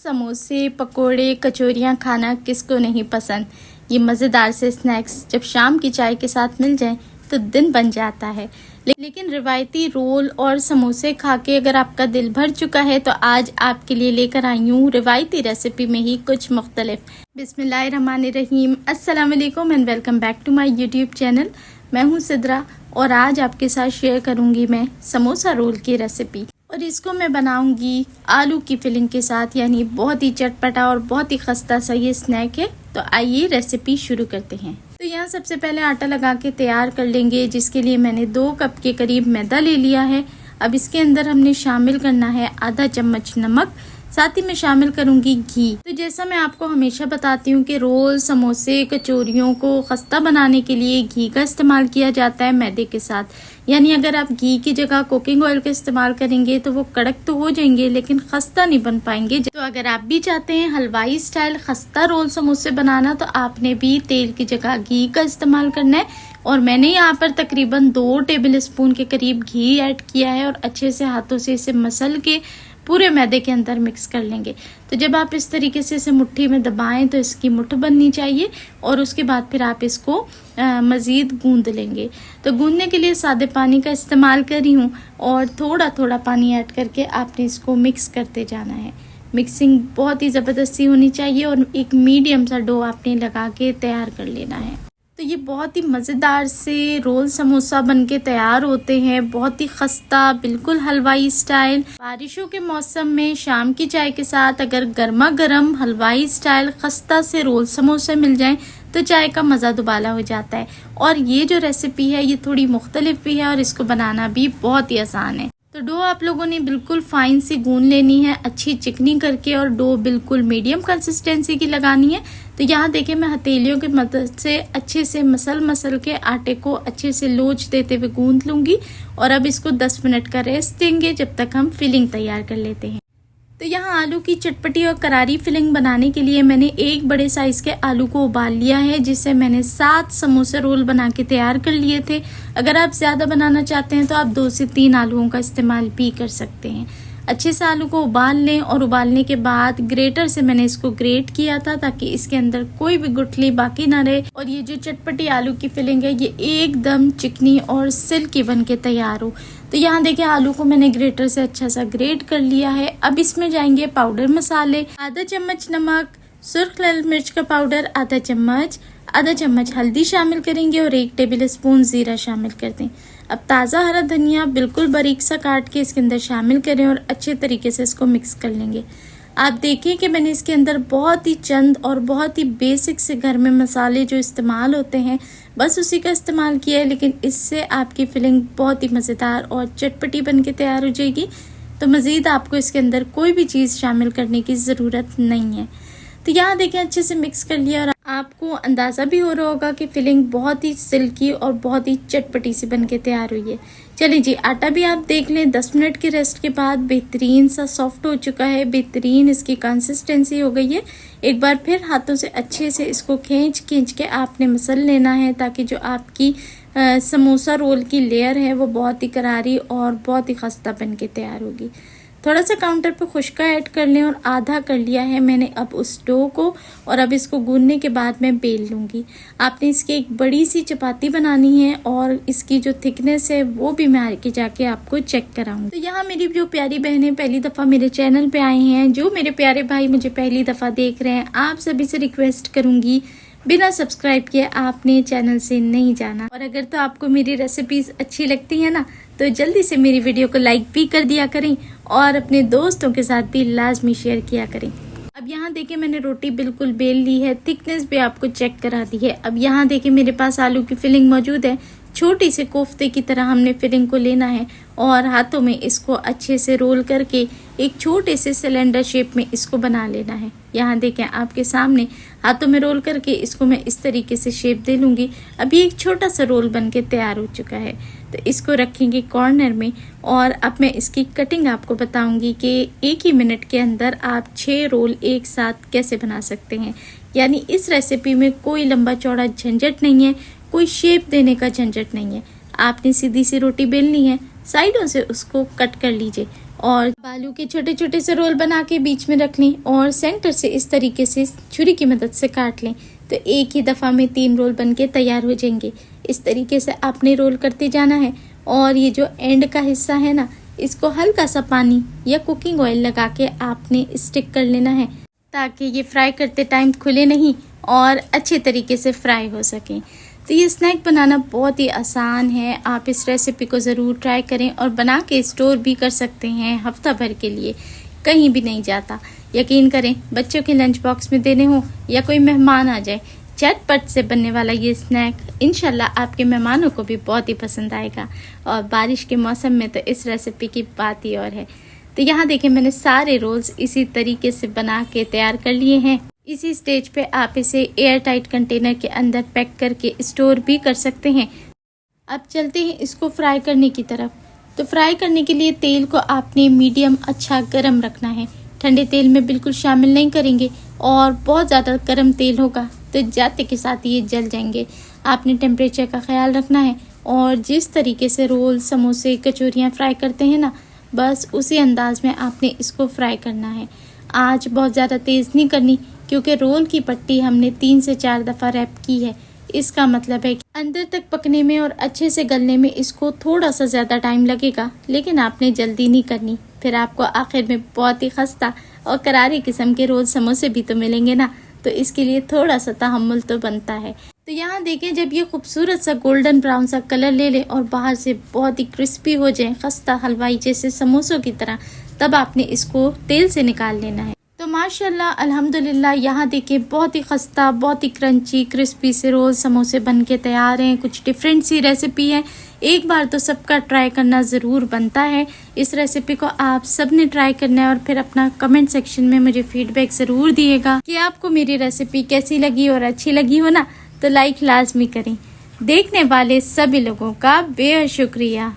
समोसे, पकोड़े, कचौरियाँ खाना किसको नहीं पसंद। ये मज़ेदार से स्नैक्स जब शाम की चाय के साथ मिल जाएं तो दिन बन जाता है। लेकिन रिवायती रोल और समोसे खा के अगर आपका दिल भर चुका है तो आज आपके लिए लेकर आई हूँ रिवायती रेसिपी में ही कुछ मुख्तलिफ। बिस्मिल्लाहिर्रहमानिर्रहीम, अस्सलाम वालेकुम and welcome back to my YouTube channel. मैं हूँ सिद्रा और आज आपके साथ शेयर करूँगी मैं समोसा रोल की रेसिपी और इसको मैं बनाऊंगी आलू की फिलिंग के साथ, यानी बहुत ही चटपटा और बहुत ही खस्ता सा ये स्नैक है। तो आइए रेसिपी शुरू करते हैं। तो यहाँ सबसे पहले आटा लगा के तैयार कर लेंगे, जिसके लिए मैंने 2 कप के करीब मैदा ले लिया है। अब इसके अंदर हमने शामिल करना है आधा चम्मच नमक, साथ ही मैं शामिल करूंगी घी। तो जैसा मैं आपको हमेशा बताती हूँ कि रोल, समोसे, कचौरियों को खस्ता बनाने के लिए घी का इस्तेमाल किया जाता है मैदे के साथ। यानी अगर आप घी की जगह कुकिंग ऑयल का इस्तेमाल करेंगे तो वो कड़क तो हो जाएंगे लेकिन खस्ता नहीं बन पाएंगे। तो अगर आप भी चाहते हैं हलवाई स्टाइल खस्ता रोल समोसे बनाना तो आपने भी तेल की जगह घी का इस्तेमाल करना है। और मैंने यहाँ पर तकरीबन 2 टेबल स्पून के करीब घी ऐड किया है और अच्छे से हाथों से इसे मसल के पूरे मैदे के अंदर मिक्स कर लेंगे। तो जब आप इस तरीके से इसे मुट्ठी में दबाएं तो इसकी मुट्ठ बननी चाहिए और उसके बाद फिर आप इसको मज़ीद गूंद लेंगे। तो गूंदने के लिए सादे पानी का इस्तेमाल कर रही हूँ और थोड़ा थोड़ा पानी ऐड करके आपने इसको मिक्स करते जाना है। मिक्सिंग बहुत ही ज़बरदस्ती होनी चाहिए और एक मीडियम सा डो आपने लगा के तैयार कर लेना है। तो ये बहुत ही मज़ेदार से रोल समोसा बनके तैयार होते हैं, बहुत ही खस्ता, बिल्कुल हलवाई स्टाइल। बारिशों के मौसम में शाम की चाय के साथ अगर गर्मा गर्म हलवाई स्टाइल खस्ता से रोल समोसे मिल जाएं तो चाय का मज़ा दुबाला हो जाता है। और ये जो रेसिपी है ये थोड़ी मुख्तलिफ भी है और इसको बनाना भी बहुत ही आसान है। तो डो आप लोगों ने बिल्कुल फाइन सी गूंद लेनी है, अच्छी चिकनी करके, और डो बिल्कुल मीडियम कंसिस्टेंसी की लगानी है। तो यहाँ देखिए मैं हथेलियों की मदद से अच्छे से मसल के आटे को अच्छे से लोच देते हुए गूंद लूंगी। और अब इसको 10 मिनट का रेस्ट देंगे जब तक हम फिलिंग तैयार कर लेते हैं। तो यहाँ आलू की चटपटी और करारी फिलिंग बनाने के लिए मैंने 1 बड़े साइज के आलू को उबाल लिया है, जिससे मैंने 7 समोसे रोल बना के तैयार कर लिए थे। अगर आप ज़्यादा बनाना चाहते हैं तो आप 2 से 3 आलूओं का इस्तेमाल भी कर सकते हैं। अच्छे से आलू को उबाल लें और उबालने के बाद ग्रेटर से मैंने इसको ग्रेट किया था ताकि इसके अंदर कोई भी गुठली बाकी ना रहे और ये जो चटपटी आलू की फिलिंग है ये एकदम चिकनी और सिल्की बन के तैयार हो। तो यहाँ देखिए आलू को मैंने ग्रेटर से अच्छा सा ग्रेट कर लिया है। अब इसमें जाएंगे पाउडर मसाले, आधा चम्मच नमक, सुर्ख लाल मिर्च का पाउडर आधा चम्मच हल्दी शामिल करेंगे और 1 टेबल स्पून जीरा शामिल कर दें। अब ताज़ा हरा धनिया बिल्कुल बारीक सा काट के इसके अंदर शामिल करें और अच्छे तरीके से इसको मिक्स कर लेंगे। आप देखिए कि मैंने इसके अंदर बहुत ही चंद और बहुत ही बेसिक से घर में मसाले जो इस्तेमाल होते हैं बस उसी का इस्तेमाल किया है, लेकिन इससे आपकी फिलिंग बहुत ही मज़ेदार और चटपटी बन के तैयार हो जाएगी। तो मज़ीद आपको इसके अंदर कोई भी चीज़ शामिल करने की ज़रूरत नहीं है। तो यहाँ देखें अच्छे से मिक्स कर लिया और आपको अंदाज़ा भी हो रहा होगा कि फिलिंग बहुत ही सिल्की और बहुत ही चटपटी सी बन के तैयार हुई है। चलिए जी, आटा भी आप देख लें 10 मिनट के रेस्ट के बाद बेहतरीन सा सॉफ्ट हो चुका है, बेहतरीन इसकी कंसिस्टेंसी हो गई है। एक बार फिर हाथों से अच्छे से इसको खींच के आपने मसल लेना है ताकि जो आपकी समोसा रोल की लेयर है वो बहुत ही करारी और बहुत ही खस्ता बन के तैयार होगी। थोड़ा सा काउंटर पे खुश्का ऐड कर लें और आधा कर लिया है मैंने अब उस डो को, और अब इसको गूंदने के बाद मैं बेल लूँगी। आपने इसकी एक बड़ी सी चपाती बनानी है और इसकी जो थिकनेस है वो भी मैं आगे जाके आपको चेक कराऊंगी। तो यहाँ मेरी जो प्यारी बहनें पहली दफ़ा मेरे चैनल पे आए हैं, जो मेरे प्यारे भाई मुझे पहली दफ़ा देख रहे हैं, आप सभी से रिक्वेस्ट करूँगी बिना सब्सक्राइब किए आपने चैनल से नहीं जाना। और अगर तो आपको मेरी रेसिपीज़ अच्छी लगती है ना तो जल्दी से मेरी वीडियो को लाइक भी कर दिया करें और अपने दोस्तों के साथ भी लाजमी शेयर किया करें। अब यहाँ देखिए मैंने रोटी बिल्कुल बेल ली है, थिकनेस भी आपको चेक करा दी है। अब यहाँ देखिए मेरे पास आलू की फिलिंग मौजूद है। छोटी से कोफ्ते की तरह हमने फिलिंग को लेना है और हाथों में इसको अच्छे से रोल करके एक छोटे से सिलेंडर शेप में इसको बना लेना है। यहाँ देखें आपके सामने हाथों में रोल करके इसको मैं इस तरीके से शेप दे लूँगी। अभी एक छोटा सा रोल बन के तैयार हो चुका है। तो इसको रखेंगे कॉर्नर में और अब मैं इसकी कटिंग आपको बताऊंगी कि 1 ही मिनट के अंदर आप 6 रोल एक साथ कैसे बना सकते हैं। यानी इस रेसिपी में कोई लंबा चौड़ा झंझट नहीं है, कोई शेप देने का झंझट नहीं है। आपने सीधी सी रोटी बेलनी है, साइडों से उसको कट कर लीजिए और आलू के छोटे छोटे से रोल बना के बीच में रख लें और सेंटर से इस तरीके से छुरी की मदद से काट लें तो एक ही दफ़ा में 3 रोल बनके तैयार हो जाएंगे। इस तरीके से आपने रोल करते जाना है और ये जो एंड का हिस्सा है ना, इसको हल्का सा पानी या कुकिंग ऑयल लगा के आपने स्टिक कर लेना है ताकि ये फ्राई करते टाइम खुले नहीं और अच्छे तरीके से फ्राई हो सकें। तो ये स्नैक बनाना बहुत ही आसान है, आप इस रेसिपी को ज़रूर ट्राई करें और बना के स्टोर भी कर सकते हैं हफ्ता भर के लिए, कहीं भी नहीं जाता। यकीन करें, बच्चों के लंच बॉक्स में देने हो या कोई मेहमान आ जाए, झटपट से बनने वाला ये स्नैक इंशाल्लाह आपके मेहमानों को भी बहुत ही पसंद आएगा। और बारिश के मौसम में तो इस रेसिपी की बात ही और है। तो यहाँ देखें, मैंने सारे रोल्स इसी तरीके से बना के तैयार कर लिए हैं। इसी स्टेज पे आप इसे एयर टाइट कंटेनर के अंदर पैक करके स्टोर भी कर सकते हैं। अब चलते हैं इसको फ्राई करने की तरफ। तो फ्राई करने के लिए तेल को आपने मीडियम अच्छा गर्म रखना है, ठंडे तेल में बिल्कुल शामिल नहीं करेंगे और बहुत ज़्यादा गर्म तेल होगा तो जाते के साथ ये जल जाएंगे। आपने टेम्परेचर का ख्याल रखना है और जिस तरीके से रोल, समोसे, कचौरियाँ फ्राई करते हैं ना, बस उसी अंदाज में आपने इसको फ्राई करना है। आँच बहुत ज़्यादा तेज़ नहीं करनी क्योंकि रोल की पट्टी हमने 3 से 4 दफ़ा रैप की है। इसका मतलब है कि अंदर तक पकने में और अच्छे से गलने में इसको थोड़ा सा ज़्यादा टाइम लगेगा, लेकिन आपने जल्दी नहीं करनी, फिर आपको आखिर में बहुत ही खस्ता और करारी किस्म के रोल, समोसे भी तो मिलेंगे ना। तो इसके लिए थोड़ा सा तहम्मुल तो बनता है। तो यहाँ देखें, जब ये खूबसूरत सा गोल्डन ब्राउन सा कलर ले ले और बाहर से बहुत ही क्रिस्पी हो जाए, खस्ता हलवाई जैसे समोसों की तरह, तब आपने इसको तेल से निकाल लेना है। तो माशाल्लाह अल्हम्दुलिल्लाह यहाँ देखिए, बहुत ही खस्ता, बहुत ही क्रंची, क्रिस्पी से रोल, समोसे बन के तैयार हैं। कुछ डिफरेंट सी रेसिपी है, एक बार तो सबका ट्राई करना ज़रूर बनता है। इस रेसिपी को आप सब ने ट्राई करना है और फिर अपना कमेंट सेक्शन में मुझे फीडबैक ज़रूर दिएगा कि आपको मेरी रेसिपी कैसी लगी और अच्छी लगी हो ना, तो लाइक लाजमी करें। देखने वाले सभी लोगों का बेहद शुक्रिया।